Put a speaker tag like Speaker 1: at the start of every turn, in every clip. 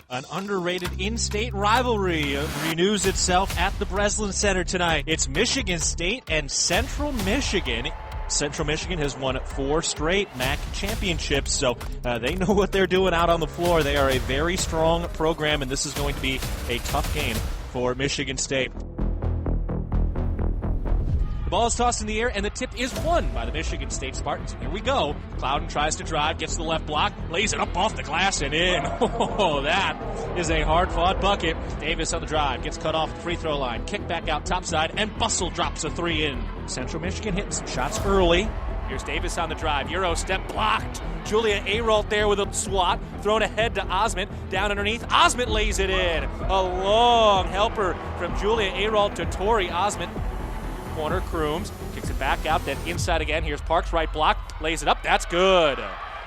Speaker 1: An underrated in-state rivalry renews itself at the Breslin Center tonight. It's Michigan State and Central Michigan. Central Michigan has won 4 straight MAC championships, so they know what they're doing out on the floor. They are a very strong program, and this is going to be a tough game for Michigan State. The ball is tossed in the air, and the tip is won by the Michigan State Spartans. Here we go. Clouden tries to drive, gets to the left block, lays it up off the glass and in. Oh, that is a hard-fought bucket. Davis on the drive, gets cut off the free throw line, kick back out topside, and Bustle drops a 3 in. Central Michigan hitting some shots early. Here's Davis on the drive. Euro step blocked. Julia Aralt there with a swat. Thrown ahead to Osment. Down underneath. Osment lays it in. A long helper from Julia Aralt to Tori Osment. Corner, Crooms kicks it back out, then inside again. Here's Parks, right block, lays it up. That's good.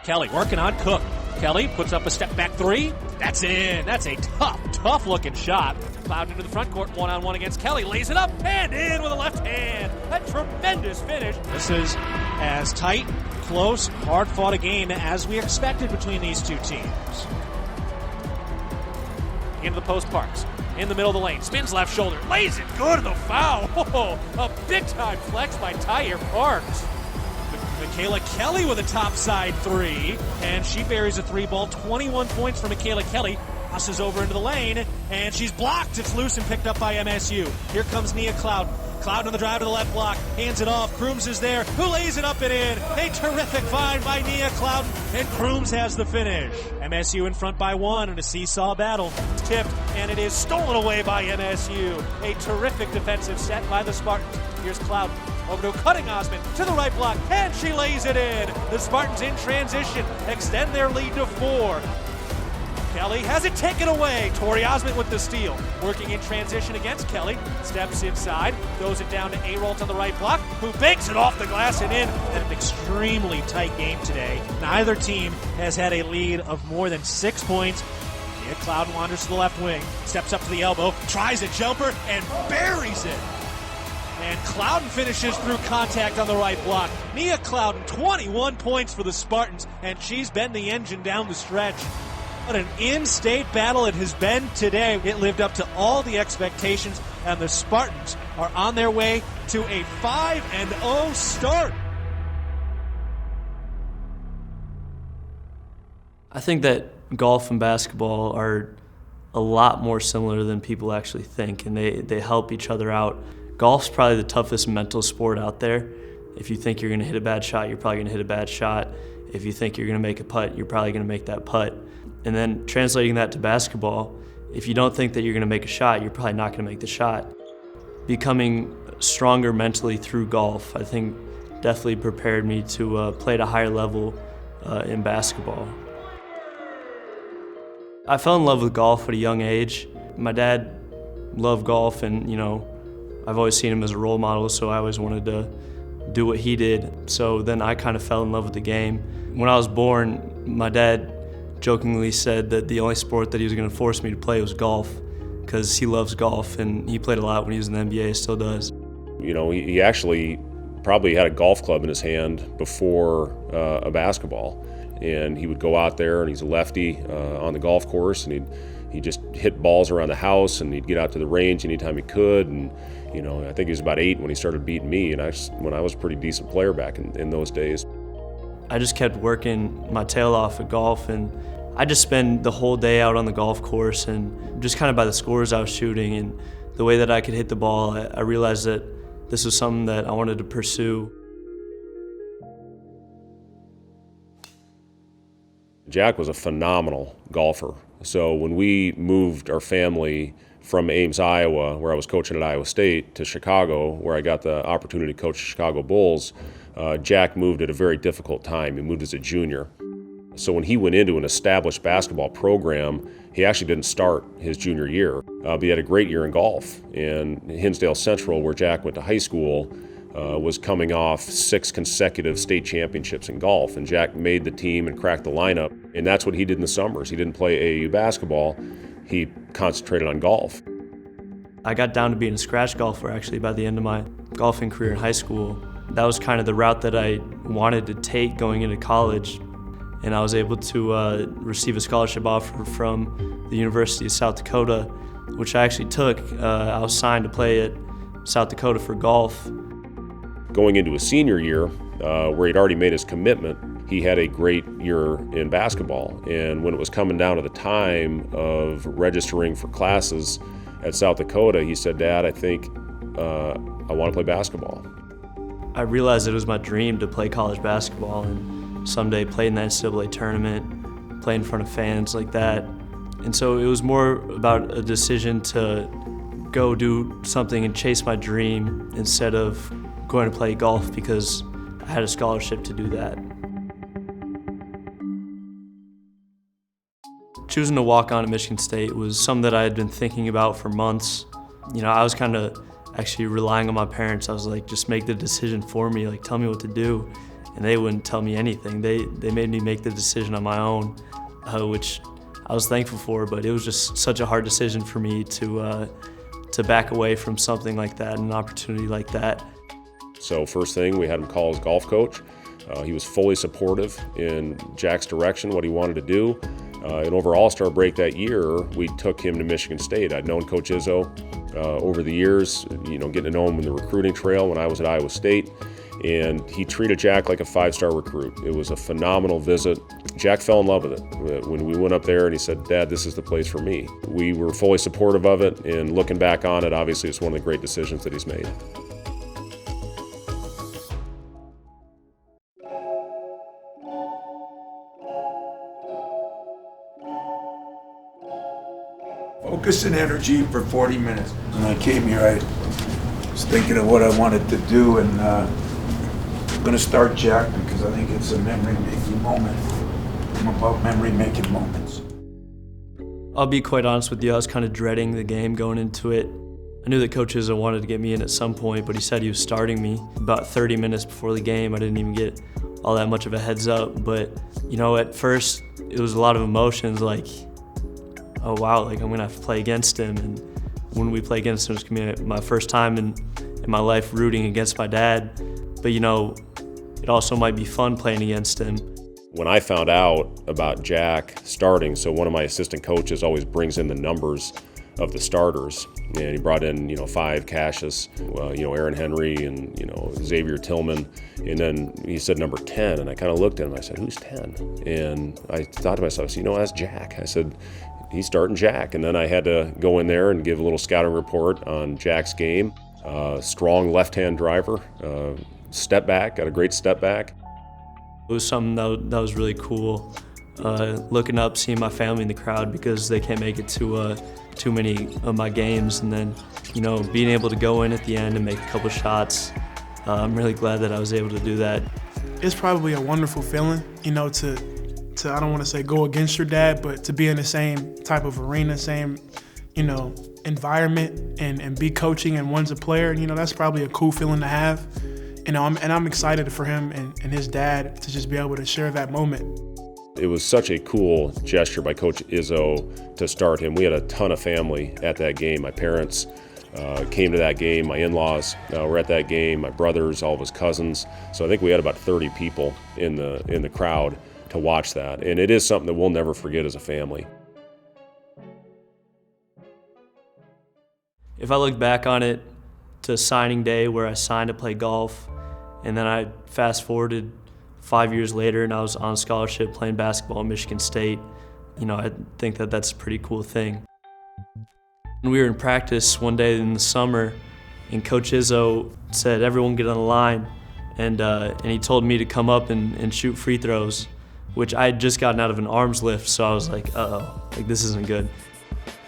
Speaker 1: Kelly working on Cook. Kelly puts up a step back 3. That's in. That's a tough looking shot. Cloud into the front court, one-on-one against Kelly. Lays it up and in with a left hand. A tremendous finish. This is as tight, close, hard-fought a game as we expected between these two teams. Into the post, Parks. In the middle of the lane, spins left shoulder, lays it good, the foul. Oh, a big-time flex by Tyre Parks. Michaela Kelly with a topside 3, and she buries a 3 ball. 21 points for Michaela Kelly. Crosses over into the lane, and she's blocked. It's loose and picked up by MSU. Here comes Nia Cloud. Cloud on the drive to the left block, hands it off. Crooms is there, who lays it up and in. A terrific find by Nia Cloud, and Crooms has the finish. MSU in front by 1 in a seesaw battle. It's tipped, and it is stolen away by MSU. A terrific defensive set by the Spartans. Here's Cloud over to cutting Osment to the right block, and she lays it in. The Spartans in transition extend their lead to 4. Kelly has it taken away. Tori Osment with the steal. Working in transition against Kelly. Steps inside. Throws it down to Aralt on the right block, who banks it off the glass and in. An extremely tight game today. Neither team has had a lead of more than 6 points. Nia Clouden wanders to the left wing. Steps up to the elbow. Tries a jumper and buries it. And Clouden finishes through contact on the right block. Nia Clouden, 21 points for the Spartans, and she's been the engine down the stretch. What an in-state battle it has been today. It lived up to all the expectations, and the Spartans are on their way to a 5-0 start.
Speaker 2: I think that golf and basketball are a lot more similar than people actually think, and they help each other out. Golf's probably the toughest mental sport out there. If you think you're going to hit a bad shot, you're probably going to hit a bad shot. If you think you're going to make a putt, you're probably going to make that putt. And then translating that to basketball, if you don't think that you're going to make a shot, you're probably not going to make the shot. Becoming stronger mentally through golf, I think, definitely prepared me to play at a higher level in basketball. I fell in love with golf at a young age. My dad loved golf, and I've always seen him as a role model, so I always wanted to do what he did. So then I kind of fell in love with the game. When I was born, my dad jokingly said that the only sport that he was going to force me to play was golf, because he loves golf, and he played a lot when he was in the NBA, still does.
Speaker 3: He actually probably had a golf club in his hand before a basketball, and he would go out there, and he's a lefty on the golf course, and he'd just hit balls around the house, and he'd get out to the range anytime he could. And I think he was about 8 when he started beating me, and when I was a pretty decent player back in those days.
Speaker 2: I just kept working my tail off at golf, and I just spend the whole day out on the golf course, and just kind of by the scores I was shooting and the way that I could hit the ball, I realized that this was something that I wanted to pursue.
Speaker 3: Jack was a phenomenal golfer. So when we moved our family from Ames, Iowa, where I was coaching at Iowa State, to Chicago, where I got the opportunity to coach the Chicago Bulls, Jack moved at a very difficult time. He moved as a junior. So when he went into an established basketball program, he actually didn't start his junior year. But he had a great year in golf. And Hinsdale Central, where Jack went to high school, was coming off 6 consecutive state championships in golf. And Jack made the team and cracked the lineup. And that's what he did in the summers. He didn't play AAU basketball. He concentrated on golf.
Speaker 2: I got down to being a scratch golfer actually by the end of my golfing career in high school. That was kind of the route that I wanted to take going into college. and I was able to receive a scholarship offer from the University of South Dakota, which I actually took. I was signed to play at South Dakota for golf.
Speaker 3: Going into his senior year, where he'd already made his commitment, he had a great year in basketball. And when it was coming down to the time of registering for classes at South Dakota, he said, "Dad, I think I want to play basketball."
Speaker 2: I realized it was my dream to play college basketball and someday play in the NCAA tournament, play in front of fans like that. And so it was more about a decision to go do something and chase my dream instead of going to play golf because I had a scholarship to do that. Choosing to walk on at Michigan State was something that I had been thinking about for months. You know, I was kind of actually relying on my parents. I was like, just make the decision for me, like tell me what to do. And they wouldn't tell me anything. They made me make the decision on my own, which I was thankful for, but it was just such a hard decision for me to back away from something like that, an opportunity like that.
Speaker 3: So first thing, we had him call his golf coach. He was fully supportive in Jack's direction, what he wanted to do. And over All-Star break that year, we took him to Michigan State. I'd known Coach Izzo over the years, you know, getting to know him in the recruiting trail when I was at Iowa State. And he treated Jack like a 5-star recruit. It was a phenomenal visit. Jack fell in love with it. When we went up there and he said, "Dad, this is the place for me." We were fully supportive of it, and looking back on it, obviously it's one of the great decisions that he's made.
Speaker 4: Focus and energy for 40 minutes. When I came here, I was thinking of what I wanted to do, and I'm going to start Jack because I think it's a memory-making moment. I'm about memory-making moments.
Speaker 2: I'll be quite honest with you, I was kind of dreading the game going into it. I knew that Coach Izzo wanted to get me in at some point, but he said he was starting me about 30 minutes before the game. I didn't even get all that much of a heads up, but you know, at first it was a lot of emotions, like, oh wow, like I'm gonna have to play against him. And when we play against him, it's gonna be my first time in my life rooting against my dad. But you know, it also might be fun playing against him.
Speaker 3: When I found out about Jack starting, so one of my assistant coaches always brings in the numbers of the starters, and he brought in, you know, 5 Cassius, Aaron Henry, and Xavier Tillman, and then he said number 10, and I kind of looked at him. I said, "Who's 10?" And I thought to myself, that's Jack. I said, "He's starting Jack." And then I had to go in there and give a little scouting report on Jack's game. Strong left-hand driver, step back, got a great step back.
Speaker 2: It was something that was really cool, looking up, seeing my family in the crowd because they can't make it to too many of my games, and then being able to go in at the end and make a couple shots. I'm really glad that I was able to do that.
Speaker 5: It's probably a wonderful feeling, to I don't want to say go against your dad, but to be in the same type of arena, same environment, and be coaching and one's a player. That's probably a cool feeling to have. I'm excited for him and his dad to just be able to share that moment.
Speaker 3: It was such a cool gesture by Coach Izzo to start him. We had a ton of family at that game. My parents came to that game. My in-laws were at that game. My brothers, all of his cousins. So I think we had about 30 people in the crowd to watch that. And it is something that we'll never forget as a family.
Speaker 2: If I look back on it to signing day where I signed to play golf, and then I fast forwarded 5 years later and I was on scholarship playing basketball at Michigan State, I think that that's a pretty cool thing. And we were in practice one day in the summer, and Coach Izzo said, "Everyone get on the line," and he told me to come up and shoot free throws, which I had just gotten out of an arms lift, so I was like, uh-oh, like this isn't good.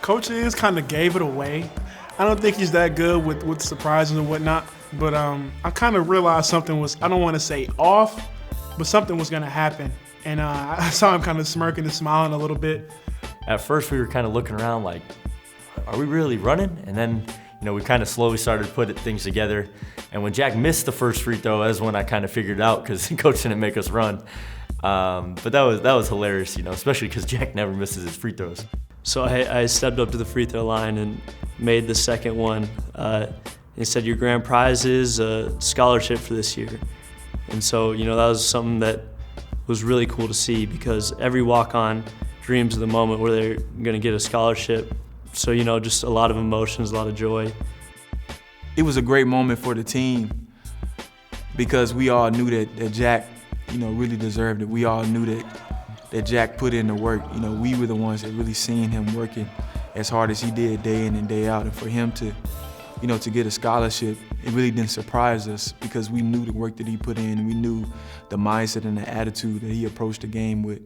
Speaker 5: Coach Iz kind of gave it away. I don't think he's that good with surprises and whatnot, but I kind of realized something was, I don't want to say off, but something was going to happen. And I saw him kind of smirking and smiling a little bit.
Speaker 6: At first we were kind of looking around like, are we really running? And then, we kind of slowly started putting things together. And when Jack missed the first free throw, that's when I kind of figured it out because Coach didn't make us run. But that was hilarious, especially because Jack never misses his free throws.
Speaker 2: So I stepped up to the free throw line and made the second one. He said, "Your grand prize is a scholarship for this year." And so, that was something that was really cool to see, because every walk-on dreams of the moment where they're going to get a scholarship. So, you know, just a lot of emotions, a lot of joy.
Speaker 7: It was a great moment for the team because we all knew that Jack, you know, really deserved it. We all knew that Jack put in the work. You know, we were the ones that really seen him working as hard as he did day in and day out. And for him to, you know, to get a scholarship, it really didn't surprise us because we knew the work that he put in, and we knew the mindset and the attitude that he approached the game with.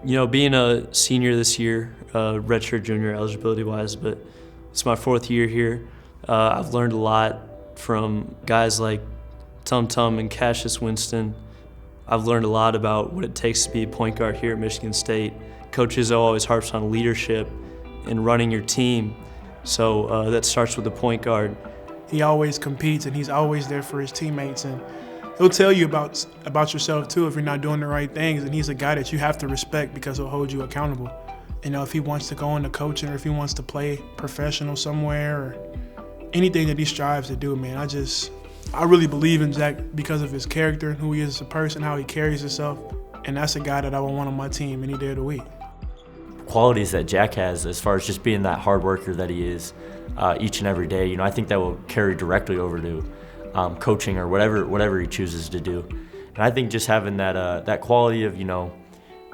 Speaker 2: You know, being a senior this year, redshirt junior eligibility-wise, but it's my 4th year here. I've learned a lot from guys like Tum Tum and Cassius Winston. I've learned a lot about what it takes to be a point guard here at Michigan State. Coach Izzo always harps on leadership and running your team, so that starts with the point guard.
Speaker 5: He always competes, and he's always there for his teammates, and he'll tell you about yourself too if you're not doing the right things, and he's a guy that you have to respect because he'll hold you accountable. You know, if he wants to go into coaching or if he wants to play professional somewhere or anything that he strives to do, man, I really believe in Jack because of his character, who he is as a person, how he carries himself, and that's a guy that I would want on my team any day of the week.
Speaker 6: Qualities that Jack has as far as just being that hard worker that he is each and every day, you know, I think that will carry directly over to coaching or whatever he chooses to do. And I think just having that quality of, you know,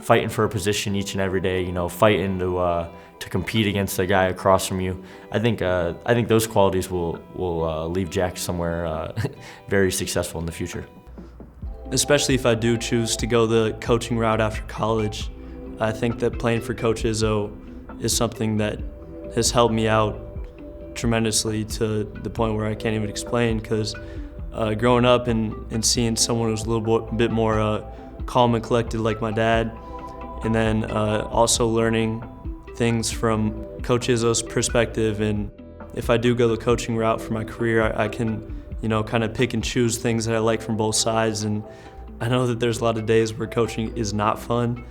Speaker 6: fighting for a position each and every day, you know, fighting to compete against the guy across from you. I think those qualities will leave Jack somewhere very successful in the future.
Speaker 2: Especially if I do choose to go the coaching route after college, I think that playing for Coach Izzo is something that has helped me out tremendously to the point where I can't even explain, because growing up and seeing someone who's a little bit more calm and collected like my dad, and then also learning things from Coach Izzo's perspective. And if I do go the coaching route for my career, I can, you know, kind of pick and choose things that I like from both sides. And I know that there's a lot of days where coaching is not fun.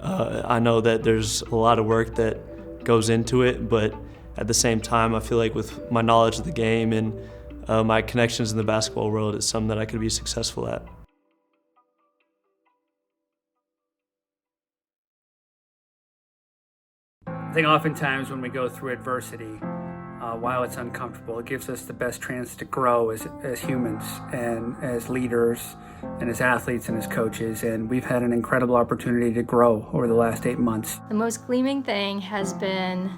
Speaker 2: I know that there's a lot of work that goes into it, but at the same time, I feel like with my knowledge of the game and my connections in the basketball world, it's something that I could be successful at.
Speaker 8: I think oftentimes when we go through adversity, while it's uncomfortable, it gives us the best chance to grow as humans and as leaders and as athletes and as coaches. And we've had an incredible opportunity to grow over the last 8 months.
Speaker 9: The most gleaming thing has been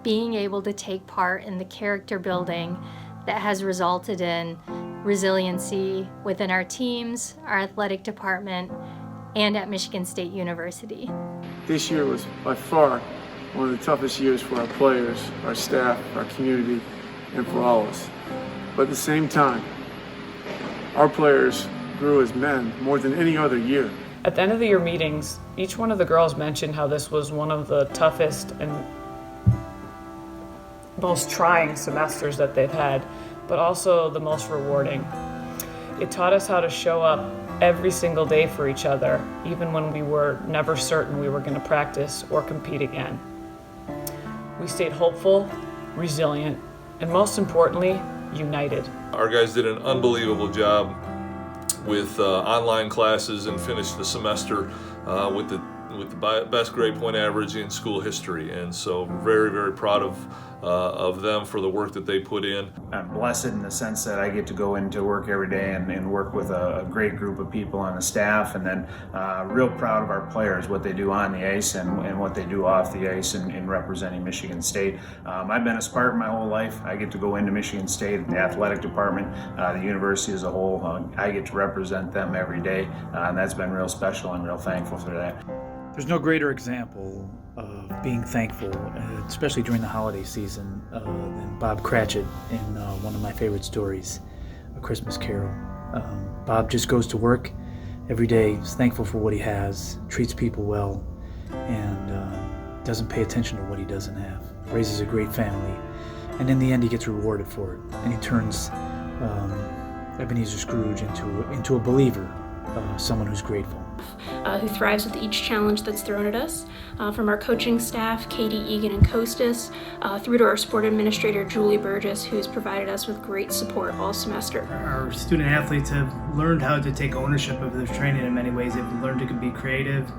Speaker 9: being able to take part in the character building that has resulted in resiliency within our teams, our athletic department, and at Michigan State University.
Speaker 10: This year was by far one of the toughest years for our players, our staff, our community, and for all of us. But at the same time, our players grew as men more than any other year.
Speaker 11: At the end of the year meetings, each one of the girls mentioned how this was one of the toughest and most trying semesters that they've had, but also the most rewarding. It taught us how to show up every single day for each other, even when we were never certain we were going to practice or compete again. We stayed hopeful, resilient, and most importantly, united.
Speaker 12: Our guys did an unbelievable job with online classes and finished the semester with the best grade point average in school history. And so we're very, very proud of them for the work that they put in.
Speaker 13: I'm blessed in the sense that I get to go into work every day and work with a great group of people on the staff, and then real proud of our players, what they do on the ice and what they do off the ice in representing Michigan State. I've been a Spartan my whole life. I get to go into Michigan State, the athletic department, the university as a whole. I get to represent them every day, and that's been real special. I'm real thankful for that.
Speaker 14: There's no greater example of being thankful, especially during the holiday season, than Bob Cratchit in one of my favorite stories, A Christmas Carol. Bob just goes to work every day, is thankful for what he has, treats people well, and doesn't pay attention to what he doesn't have. Raises a great family, and in the end he gets rewarded for it. And he turns Ebenezer Scrooge into a believer, someone who's grateful.
Speaker 15: Who thrives with each challenge that's thrown at us. From our coaching staff, Katie, Egan, and Costas, through to our sport administrator, Julie Burgess, who's provided us with great support all semester.
Speaker 16: Our student athletes have learned how to take ownership of their training in many ways. They've learned to be creative,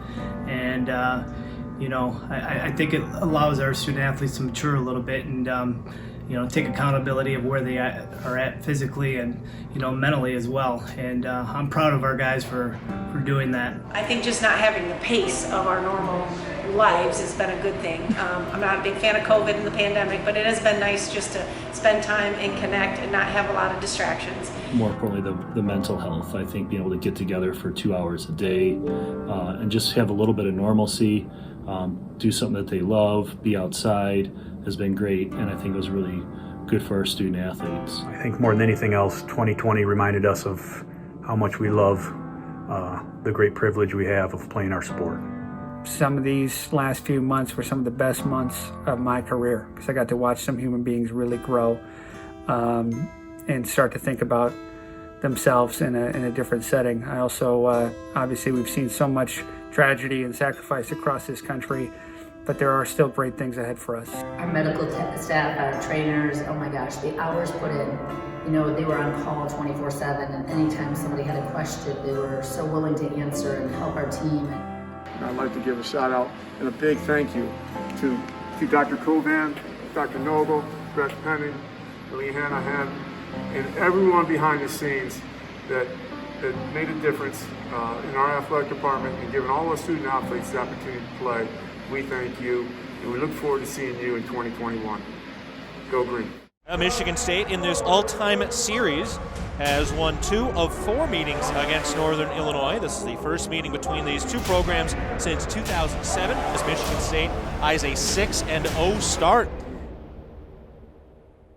Speaker 16: and I think it allows our student athletes to mature a little bit and take accountability of where they are at physically and mentally as well. And I'm proud of our guys for doing that.
Speaker 17: I think just not having the pace of our normal lives has been a good thing. I'm not a big fan of COVID and the pandemic, but it has been nice just to spend time and connect and not have a lot of distractions.
Speaker 18: More importantly, the mental health. I think being able to get together for 2 hours a day and just have a little bit of normalcy, do something that they love, be outside, has been great, and I think it was really good for our student athletes.
Speaker 19: I think more than anything else, 2020 reminded us of how much we love the great privilege we have of playing our sport.
Speaker 8: Some of these last few months were some of the best months of my career because I got to watch some human beings really grow and start to think about themselves in a different setting. I also, obviously, we've seen so much tragedy and sacrifice across this country, but there are still great things ahead for us.
Speaker 20: Our medical staff, our trainers, oh my gosh, the hours put in. They were on call 24/7, and anytime somebody had a question, they were so willing to answer and help our team.
Speaker 10: And I'd like to give a shout out and a big thank you to Dr. Kovan, Dr. Noble, Brett Penning, Lee Hanahan, and everyone behind the scenes that made a difference in our athletic department and giving all our student athletes the opportunity to play. We thank you, and we look forward to seeing you in 2021. Go Green.
Speaker 1: Michigan State in this all-time series has won 2 of 4 meetings against Northern Illinois. This is the first meeting between these two programs since 2007 as Michigan State eyes a 6-0 start.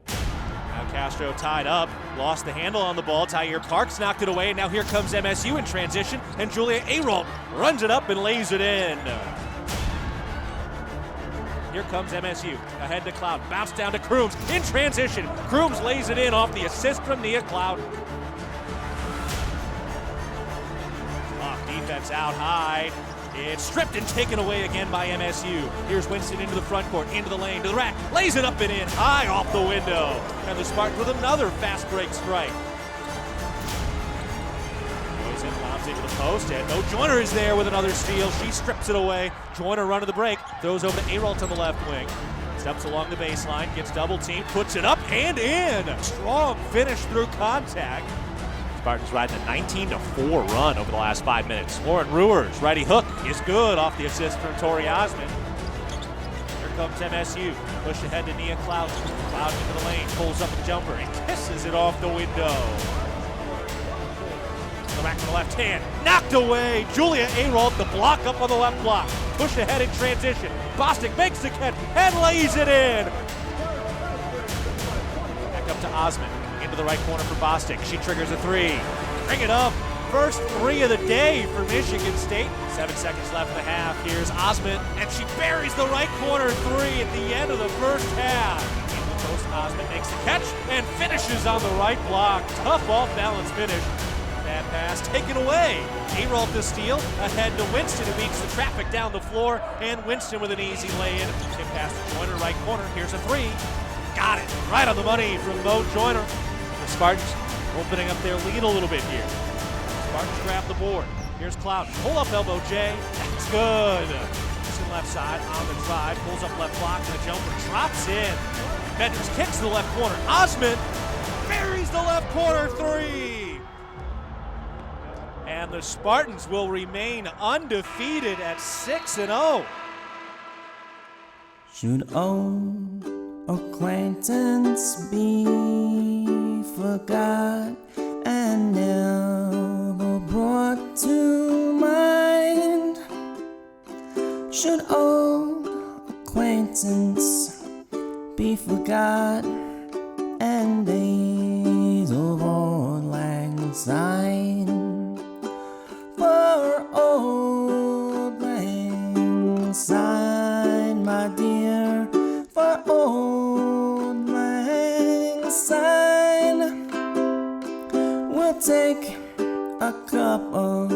Speaker 1: Now Castro tied up, lost the handle on the ball. Tyre Parks knocked it away, and now here comes MSU in transition, and Julia Arolt runs it up and lays it in. Here comes MSU, ahead to Cloud, bounce down to Crooms, in transition. Crooms lays it in off the assist from Nia Cloud. Off defense out high. It's stripped and taken away again by MSU. Here's Winston into the front court, into the lane, to the rack, lays it up and in, high off the window. And the Spartans with another fast break strike. Goes in, lobs into the post, and no Joyner is there with another steal. She strips it away. Joyner run to the break, throws over to Arolt on the left wing. Steps along the baseline, gets double teamed, puts it up and in. Strong finish through contact. Spartans riding a 19-4 run over the last 5 minutes. Lauren Ruher's righty hook is good off the assist from Tori Osmond. Here comes MSU. Push ahead to Nia Cloud. Cloud into the lane, pulls up a jumper and kisses it off the window. The back to the left hand, knocked away. Julia Arolt, the block up on the left block. Push ahead in transition. Bostic makes the catch and lays it in. Back up to Osmond. Into the right corner for Bostic. She triggers a 3. Bring it up. First 3 of the day for Michigan State. 7 seconds left in the half. Here's Osmond, and she buries the right corner 3 at the end of the first half. Into the post, Osmond makes the catch and finishes on the right block. Tough off-balance finish. Bad pass taken away. Arolt the steal. Ahead to Winston, who beats the traffic down the floor. And Winston with an easy lay-in. Tip pass to Joyner, right corner. Here's a 3. Got it. Right on the money from Mo Joyner. The Spartans opening up their lead a little bit here. Spartans grab the board. Here's Cloud. Pull up elbow J. That's good. Winston left side on the drive. Pulls up left block and the jumper drops in. Benders kicks to the left corner. Osmond buries the left corner 3. And the Spartans will remain undefeated at 6-0.
Speaker 21: Should old acquaintance be forgot and never brought to mind? Should old acquaintance be forgot and days of old lang syne? For old lang syne, my dear, for old lang syne, we'll take a cup of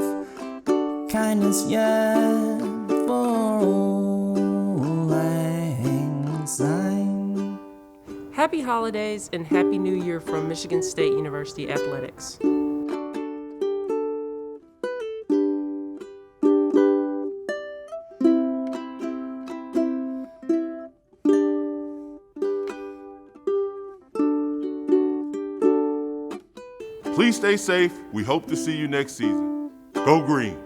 Speaker 21: kindness yet for old lang syne.
Speaker 4: Happy holidays and Happy New Year from Michigan State University Athletics.
Speaker 22: Please stay safe. We hope to see you next season. Go Green.